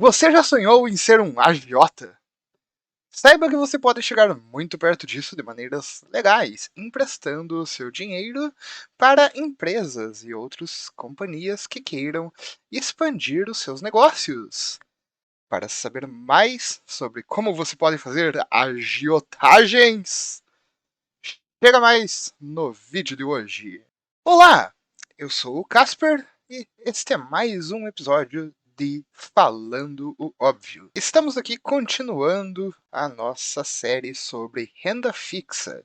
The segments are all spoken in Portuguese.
Você já sonhou em ser um agiota? Saiba que você pode chegar muito perto disso de maneiras legais, emprestando seu dinheiro para empresas e outras companhias que queiram expandir os seus negócios. Para saber mais sobre como você pode fazer agiotagens, chega mais no vídeo de hoje. Olá, eu sou o Casper e este é mais um episódio de Falando o Óbvio. Estamos aqui continuando a nossa série sobre renda fixa.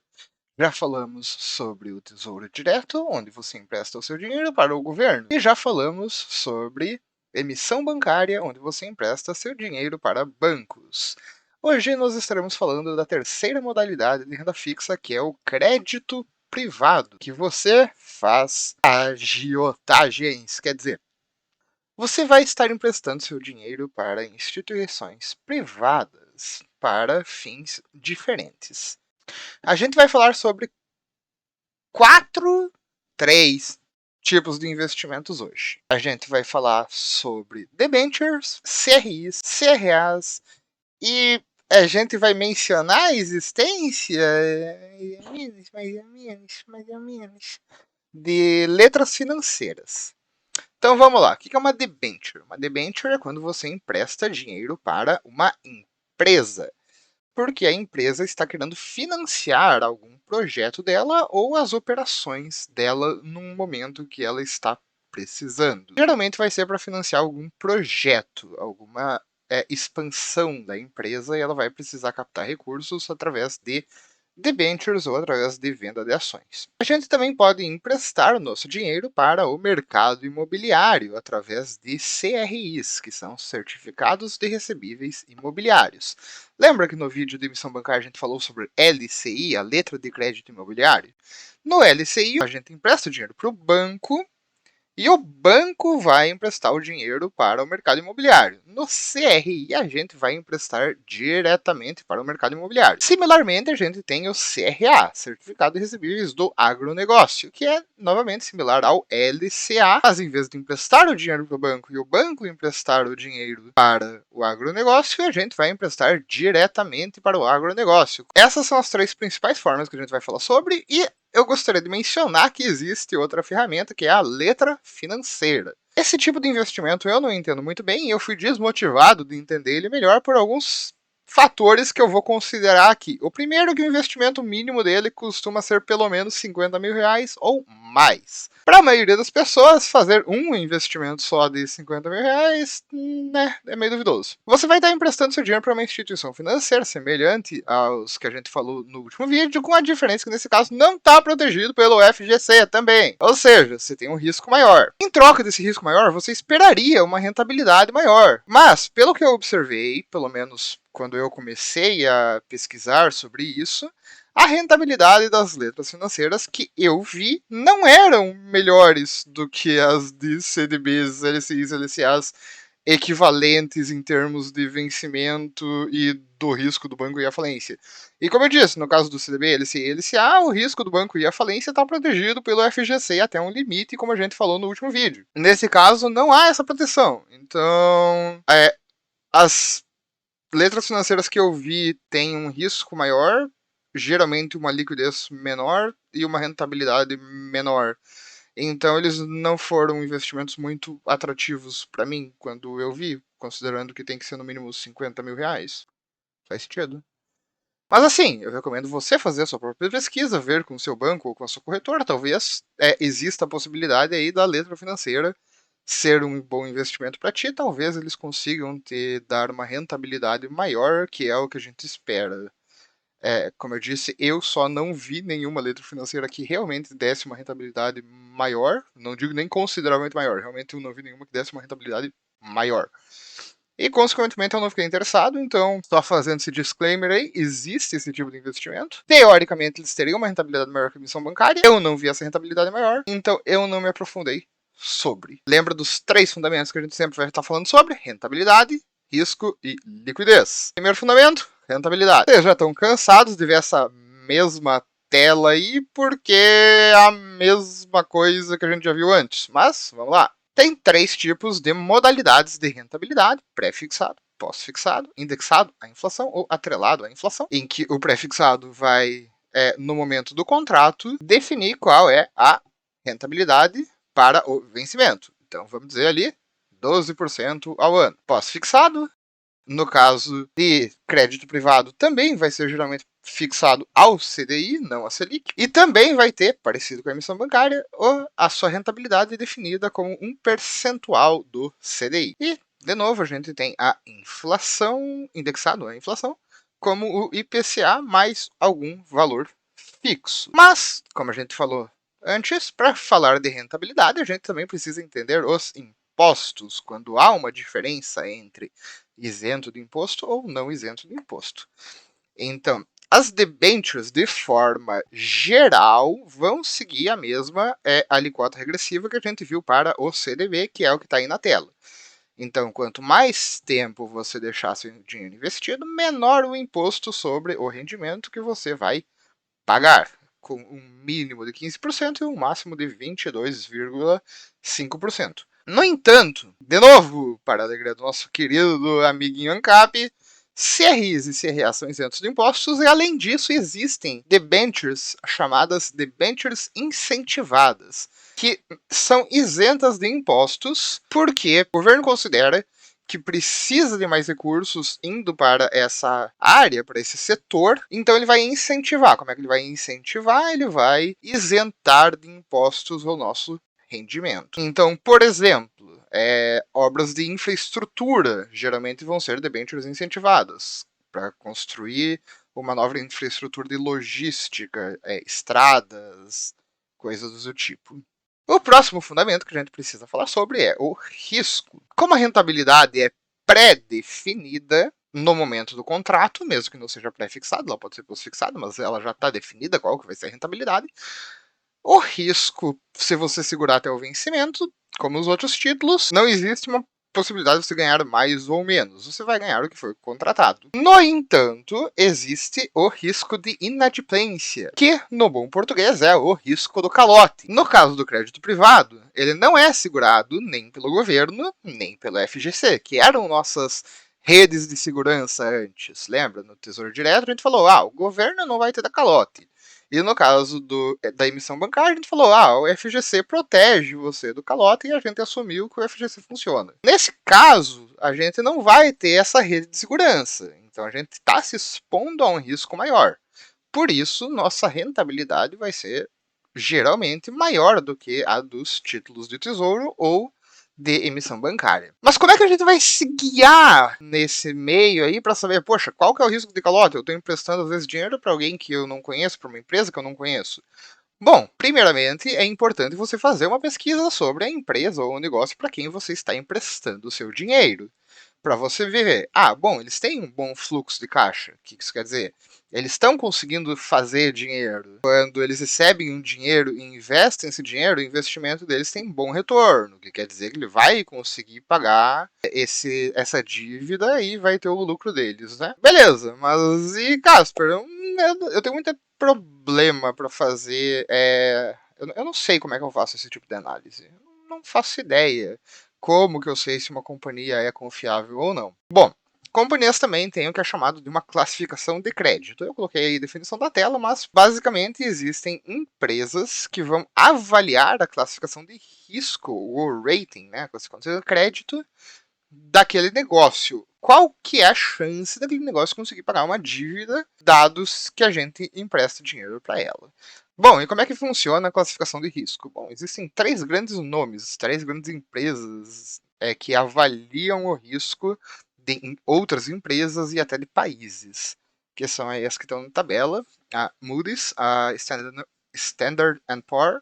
Já falamos sobre o Tesouro Direto, onde você empresta o seu dinheiro para o governo. E já falamos sobre emissão bancária, onde você empresta seu dinheiro para bancos. Hoje nós estaremos falando da terceira modalidade de renda fixa, que é o crédito privado, que você faz agiotagens, quer dizer, você vai estar emprestando seu dinheiro para instituições privadas para fins diferentes. A gente vai falar sobre três tipos de investimentos hoje. A gente vai falar sobre debentures, CRIs, CRAs e a gente vai mencionar a existência, mais ou menos, de letras financeiras. Então vamos lá, o que é uma debenture? Uma debenture é quando você empresta dinheiro para uma empresa, porque a empresa está querendo financiar algum projeto dela ou as operações dela num momento que ela está precisando. Geralmente vai ser para financiar algum projeto, alguma expansão da empresa, e ela vai precisar captar recursos através de debentures ou através de venda de ações. A gente também pode emprestar o nosso dinheiro para o mercado imobiliário através de CRIs, que são certificados de recebíveis imobiliários. Lembra que no vídeo de emissão bancária a gente falou sobre LCI, a letra de crédito imobiliário? No LCI, a gente empresta o dinheiro para o banco e o banco vai emprestar o dinheiro para o mercado imobiliário. No CRI, a gente vai emprestar diretamente para o mercado imobiliário. Similarmente, a gente tem o CRA, Certificado de Recebíveis do Agronegócio, que é novamente similar ao LCA, mas em vez de emprestar o dinheiro para o banco e o banco emprestar o dinheiro para o agronegócio, a gente vai emprestar diretamente para o agronegócio. Essas são as três principais formas que a gente vai falar sobre, e eu gostaria de mencionar que existe outra ferramenta, que é a letra financeira. Esse tipo de investimento eu não entendo muito bem e eu fui desmotivado de entender ele melhor por alguns fatores que eu vou considerar aqui. O primeiro é que o investimento mínimo dele costuma ser pelo menos 50 mil reais ou mais. Para a maioria das pessoas, fazer um investimento só de 50 mil reais, né, é meio duvidoso. Você vai estar emprestando seu dinheiro para uma instituição financeira semelhante aos que a gente falou no último vídeo, com a diferença que nesse caso não está protegido pelo FGC também. Ou seja, você tem um risco maior. Em troca desse risco maior, você esperaria uma rentabilidade maior. Mas, pelo que eu observei, pelo menos quando eu comecei a pesquisar sobre isso, a rentabilidade das letras financeiras que eu vi não eram melhores do que as de CDBs, LCIs, LCAs equivalentes em termos de vencimento e do risco do banco e a falência. E como eu disse, no caso do CDB, LCI e LCA, o risco do banco e a falência está protegido pelo FGC até um limite, como a gente falou no último vídeo. Nesse caso, não há essa proteção. Então, as letras financeiras que eu vi têm um risco maior, geralmente uma liquidez menor e uma rentabilidade menor. Então eles não foram investimentos muito atrativos para mim quando eu vi, considerando que tem que ser no mínimo 50 mil reais. Faz sentido. Mas assim, eu recomendo você fazer a sua própria pesquisa, ver com o seu banco ou com a sua corretora. Talvez exista a possibilidade aí da letra financeira ser um bom investimento para ti. Talvez eles consigam te dar uma rentabilidade maior, que é o que a gente espera. Como eu disse, eu só não vi nenhuma letra financeira que realmente desse uma rentabilidade maior. Não digo nem consideravelmente maior. Realmente eu não vi nenhuma que desse uma rentabilidade maior. E, consequentemente, eu não fiquei interessado. Então, só fazendo esse disclaimer aí, existe esse tipo de investimento. Teoricamente, eles teriam uma rentabilidade maior que a emissão bancária. Eu não vi essa rentabilidade maior. Então, eu não me aprofundei sobre. Lembra dos três fundamentos que a gente sempre vai estar falando sobre? Rentabilidade, risco e liquidez. Primeiro fundamento, rentabilidade. Vocês já estão cansados de ver essa mesma tela aí, porque é a mesma coisa que a gente já viu antes. Mas, vamos lá. Tem 3 tipos de modalidades de rentabilidade: pré-fixado, pós-fixado, indexado à inflação ou atrelado à inflação, em que o pré-fixado vai, no momento do contrato, definir qual é a rentabilidade para o vencimento. Então, vamos dizer ali, 12% ao ano. Pós-fixado, no caso de crédito privado, também vai ser geralmente fixado ao CDI, não à Selic, e também vai ter, parecido com a emissão bancária, a sua rentabilidade definida como um percentual do CDI. E, de novo, a gente tem a inflação, indexado à inflação, como o IPCA mais algum valor fixo. Mas, como a gente falou antes, para falar de rentabilidade, a gente também precisa entender os impostos, quando há uma diferença entre isento de imposto ou não isento de imposto. Então, as debêntures, de forma geral, vão seguir a mesma alíquota regressiva que a gente viu para o CDB, que é o que está aí na tela. Então, quanto mais tempo você deixar seu dinheiro investido, menor o imposto sobre o rendimento que você vai pagar, com um mínimo de 15% e um máximo de 22,5%. No entanto, de novo, para a alegria do nosso querido amiguinho ANCAP, CRIs e CRA são isentos de impostos e, além disso, existem debentures chamadas debentures incentivadas, que são isentas de impostos porque o governo considera que precisa de mais recursos indo para essa área, para esse setor, então ele vai incentivar. Como é que ele vai incentivar? Ele vai isentar de impostos o nosso rendimento. Então, por exemplo, obras de infraestrutura geralmente vão ser debêntures incentivadas para construir uma nova infraestrutura de logística, estradas, coisas do tipo. O próximo fundamento que a gente precisa falar sobre é o risco. Como a rentabilidade é pré-definida no momento do contrato, mesmo que não seja pré-fixado, ela pode ser pós-fixada, mas ela já está definida qual que vai ser a rentabilidade. O risco, se você segurar até o vencimento, como os outros títulos, não existe uma possibilidade de você ganhar mais ou menos. Você vai ganhar o que foi contratado. No entanto, existe o risco de inadimplência, que, no bom português, é o risco do calote. No caso do crédito privado, ele não é segurado nem pelo governo, nem pelo FGC, que eram nossas redes de segurança antes. Lembra? No Tesouro Direto, a gente falou, o governo não vai ter da calote. E no caso da emissão bancária, a gente falou, o FGC protege você do calote e a gente assumiu que o FGC funciona. Nesse caso, a gente não vai ter essa rede de segurança. Então a gente está se expondo a um risco maior. Por isso, nossa rentabilidade vai ser geralmente maior do que a dos títulos de tesouro ou de emissão bancária. Mas como é que a gente vai se guiar nesse meio aí para saber, poxa, qual que é o risco de calote? Eu estou emprestando às vezes dinheiro para alguém que eu não conheço, para uma empresa que eu não conheço. Bom, primeiramente é importante você fazer uma pesquisa sobre a empresa ou o negócio para quem você está emprestando o seu dinheiro. Para você ver, bom, eles têm um bom fluxo de caixa. O que isso quer dizer? Eles estão conseguindo fazer dinheiro. Quando eles recebem um dinheiro e investem esse dinheiro, o investimento deles tem bom retorno. O que quer dizer que ele vai conseguir pagar essa dívida e vai ter o lucro deles, né? Beleza, mas e Casper? Eu tenho muito problema para fazer. Eu não sei como é que eu faço esse tipo de análise. Eu não faço ideia. Como que eu sei se uma companhia é confiável ou não? Bom, companhias também têm o que é chamado de uma classificação de crédito. Eu coloquei a definição da tela, mas basicamente existem empresas que vão avaliar a classificação de risco, o rating, né, a classificação de crédito daquele negócio. Qual que é a chance daquele negócio conseguir pagar uma dívida, dados que a gente empresta dinheiro para ela? Bom, e como é que funciona a classificação de risco? Bom, existem 3 grandes nomes, 3 grandes empresas que avaliam o risco de outras empresas e até de países, que são as que estão na tabela, a Moody's, a Standard Poor's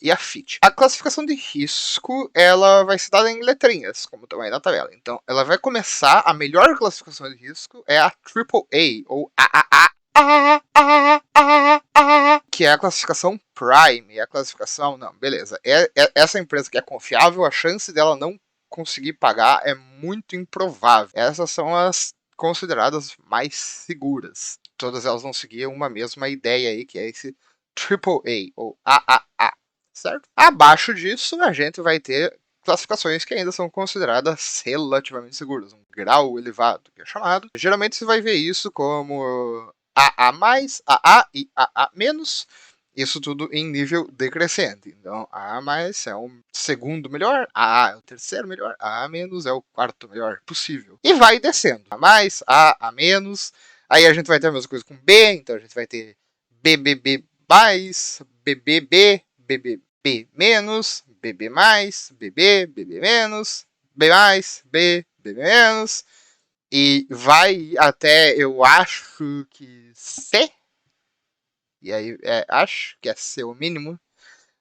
e a Fitch. A classificação de risco, ela vai ser dada em letrinhas, como estão aí na tabela. Então, ela vai começar, a melhor classificação de risco é a AAA, ou AAA, que é a classificação Prime. A classificação, não, beleza. Essa empresa que é confiável, a chance dela não conseguir pagar é muito improvável. Essas são as consideradas mais seguras. Todas elas vão seguir uma mesma ideia aí, que é esse AAA, ou AAA, certo? Abaixo disso, a gente vai ter classificações que ainda são consideradas relativamente seguras, um grau elevado, que é chamado. Geralmente você vai ver isso como AA+, AA e AA-, isso tudo em nível decrescente. Então, AA+ é o segundo melhor, AA é o terceiro melhor, AA- é o quarto melhor possível. E vai descendo. A mais, A menos. Aí a gente vai ter a mesma coisa com B, então a gente vai ter BBB+, BBB, BBB menos, BB+, BB, BB menos, B+, B, BB menos. E vai até, eu acho que C, e aí acho que é C o mínimo.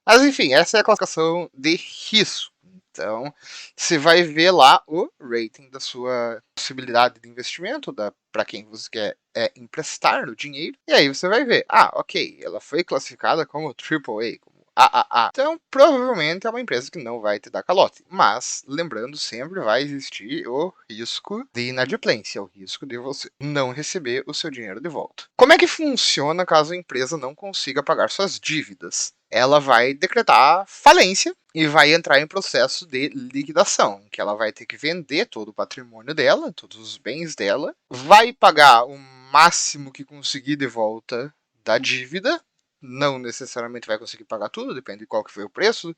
Mas enfim, essa é a classificação de risco. Então, você vai ver lá o rating da sua possibilidade de investimento, para quem você quer emprestar o dinheiro. E aí você vai ver, ok, ela foi classificada como AAA, como AAA. Então, provavelmente é uma empresa que não vai te dar calote. Mas, lembrando, sempre vai existir o risco de inadimplência, o risco de você não receber o seu dinheiro de volta. Como é que funciona caso a empresa não consiga pagar suas dívidas? Ela vai decretar falência e vai entrar em processo de liquidação, que ela vai ter que vender todo o patrimônio dela, todos os bens dela, vai pagar o máximo que conseguir de volta da dívida, não necessariamente vai conseguir pagar tudo, depende de qual que foi o preço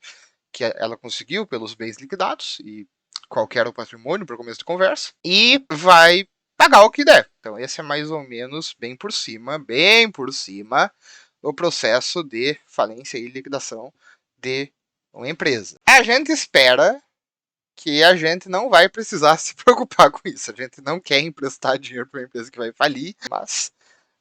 que ela conseguiu pelos bens liquidados e qual que era o patrimônio para começo de conversa, e vai pagar o que der. Então esse é mais ou menos bem por cima, o processo de falência e liquidação de uma empresa. A gente espera que a gente não vai precisar se preocupar com isso. A gente não quer emprestar dinheiro para uma empresa que vai falir, mas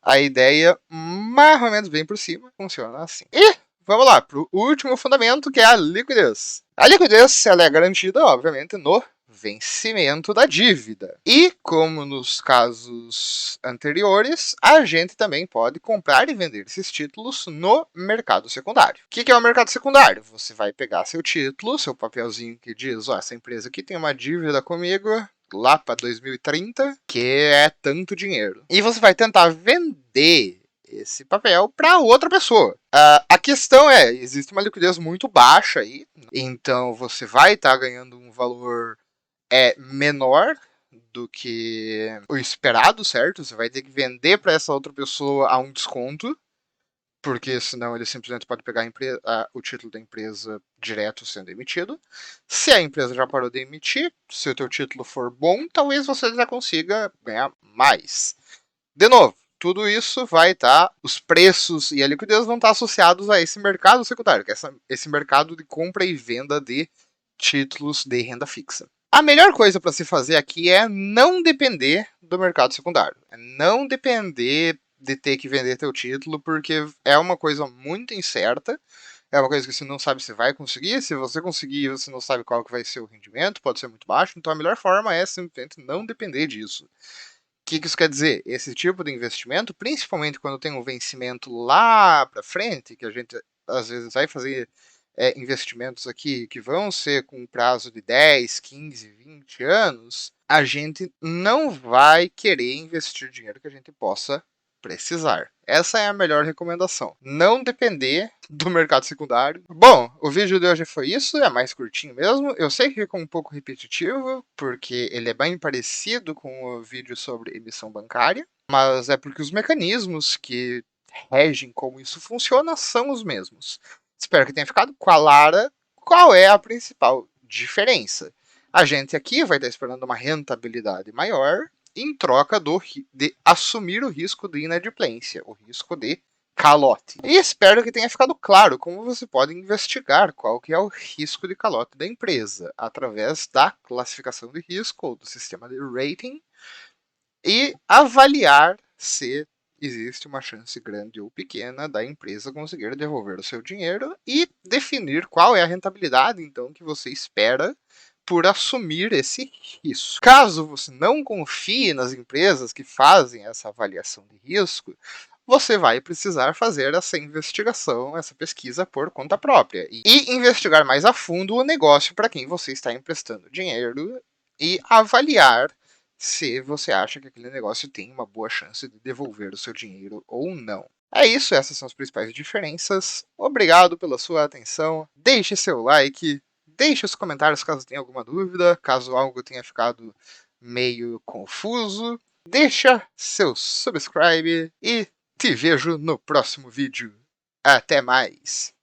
a ideia, mais ou menos bem por cima, funciona assim. E vamos lá para o último fundamento, que é a liquidez. A liquidez ela é garantida, obviamente, no vencimento da dívida. E, como nos casos anteriores, a gente também pode comprar e vender esses títulos no mercado secundário. O que é o mercado secundário? Você vai pegar seu título, seu papelzinho que diz, essa empresa aqui tem uma dívida comigo, lá para 2030, que é tanto dinheiro. E você vai tentar vender esse papel para outra pessoa. A questão é, existe uma liquidez muito baixa aí, então você vai estar ganhando um valor menor do que o esperado, certo? Você vai ter que vender para essa outra pessoa a um desconto, porque senão ele simplesmente pode pegar o título da empresa direto sendo emitido. Se a empresa já parou de emitir, se o teu título for bom, talvez você já consiga ganhar mais. De novo, tudo isso vai estar, os preços e a liquidez vão estar associados a esse mercado secundário, que é esse mercado de compra e venda de títulos de renda fixa. A melhor coisa para se fazer aqui é não depender do mercado secundário. É não depender de ter que vender teu título, porque é uma coisa muito incerta. É uma coisa que você não sabe se vai conseguir. Se você conseguir, você não sabe qual que vai ser o rendimento, pode ser muito baixo. Então a melhor forma é simplesmente não depender disso. O que isso quer dizer? Esse tipo de investimento, principalmente quando tem um vencimento lá para frente, que a gente às vezes vai fazer investimentos aqui que vão ser com um prazo de 10, 15, 20 anos, a gente não vai querer investir dinheiro que a gente possa precisar. Essa é a melhor recomendação. Não depender do mercado secundário. Bom, o vídeo de hoje foi isso, é mais curtinho mesmo. Eu sei que ficou um pouco repetitivo, porque ele é bem parecido com o vídeo sobre emissão bancária, mas é porque os mecanismos que regem como isso funciona são os mesmos. Espero que tenha ficado clara qual é a principal diferença. A gente aqui vai estar esperando uma rentabilidade maior em troca de assumir o risco de inadimplência, o risco de calote. E espero que tenha ficado claro como você pode investigar qual que é o risco de calote da empresa através da classificação de risco ou do sistema de rating e avaliar se existe uma chance grande ou pequena da empresa conseguir devolver o seu dinheiro e definir qual é a rentabilidade então que você espera por assumir esse risco. Caso você não confie nas empresas que fazem essa avaliação de risco, você vai precisar fazer essa investigação, essa pesquisa por conta própria e investigar mais a fundo o negócio para quem você está emprestando dinheiro e avaliar se você acha que aquele negócio tem uma boa chance de devolver o seu dinheiro ou não. É isso, essas são as principais diferenças. Obrigado pela sua atenção. Deixe seu like, Deixe os comentários caso tenha alguma dúvida, caso algo tenha ficado meio confuso. Deixa seu subscribe e te vejo no próximo vídeo. Até mais!